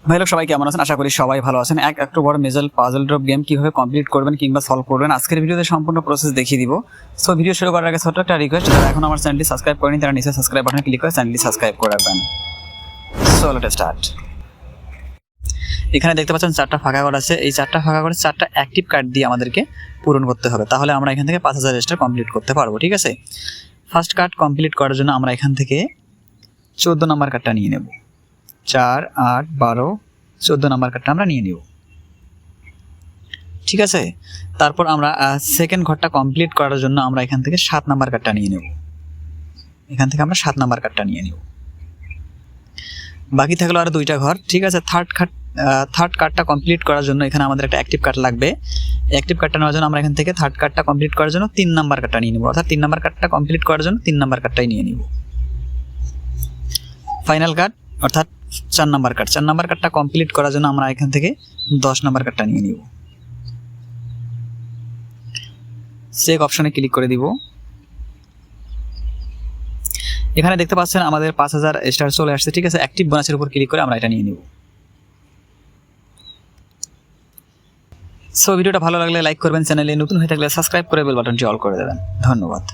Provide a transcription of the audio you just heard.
ভাই লোক সবাই কেমন আছেন? আশা করি সবাই ভালো আছেন। 1 অক্টোবর মেজল পাজল ড্রপ গেম কিভাবে কমপ্লিট করবেন কিংবা সলভ করবেন আজকের ভিডিওতে সম্পূর্ণ প্রসেস দেখিয়ে দিব। সো ভিডিও শুরু করার আগে ছোট্ট একটা রিকোয়েস্ট, যারা এখন আমার চ্যানেলটি সাবস্ক্রাইব করেনি তারা নিচে সাবস্ক্রাইব বাটনে ক্লিক করে চ্যানেলটি সাবস্ক্রাইব করে রাখবেন। So let's start. এখানে দেখতে পাচ্ছেন 4টা ফাঁকা কার্ড আছে। এই 4টা ফাঁকা কার্ডে 4টা অ্যাক্টিভ কার্ড দিয়ে আমাদেরকে পূরণ করতে হবে, তাহলে আমরা এখান থেকে 5000 রেজিস্টার কমপ্লিট করতে পারবো। ঠিক আছে, ফার্স্ট কার্ড কমপ্লিট করার জন্য আমরা এখান থেকে 14 নম্বর কার্ডটা নিয়ে নেব। 4, 8, 12, 14 নম্বর কার্ডটা আমরা নিয়ে নিব। ঠিক আছে, তারপর আমরা সেকেন্ড ঘরটা কমপ্লিট করার জন্য আমরা এখান থেকে 7 নম্বর কার্ডটা নিয়ে নেব। এখান থেকে আমরা 7 নম্বর কার্ডটা নিয়ে নিব। বাকি থাকলো আর 2টা ঘর। ঠিক আছে, থার্ড কার্ডটা কমপ্লিট করার জন্য এখানে আমাদের একটা অ্যাক্টিভ কার্ড লাগবে। অ্যাক্টিভ কার্ডটা নেওয়ার জন্য আমরা এখান থেকে থার্ড কার্ডটা কমপ্লিট করার জন্য 3 নম্বর কার্ডটা নিয়ে নেব, অর্থাৎ 3 নম্বর কার্ডটা কমপ্লিট করার জন্য 3 নম্বর কার্ডটাই নিয়ে নিব। ফাইনাল কার্ড অর্থাৎ 4 নম্বর কার্ড, 4 নম্বর কার্ডটা কমপ্লিট করার জন্য আমরা এখান থেকে 10 নম্বর কার্ডটা নিয়ে নিব। চেক অপশনে ক্লিক করে দিব। এখানে দেখতে পাচ্ছেন আমাদের 5000 স্টার চলে আসছে। ঠিক আছে, অ্যাক্টিভ বোনাসের উপর ক্লিক করে আমরা এটা নিয়ে নিব। সো ভিডিওটা ভালো লাগলে লাইক করবেন, চ্যানেলে নতুন হয়ে থাকলে সাবস্ক্রাইব করে বেল বাটনটি অল করে দেবেন। ধন্যবাদ।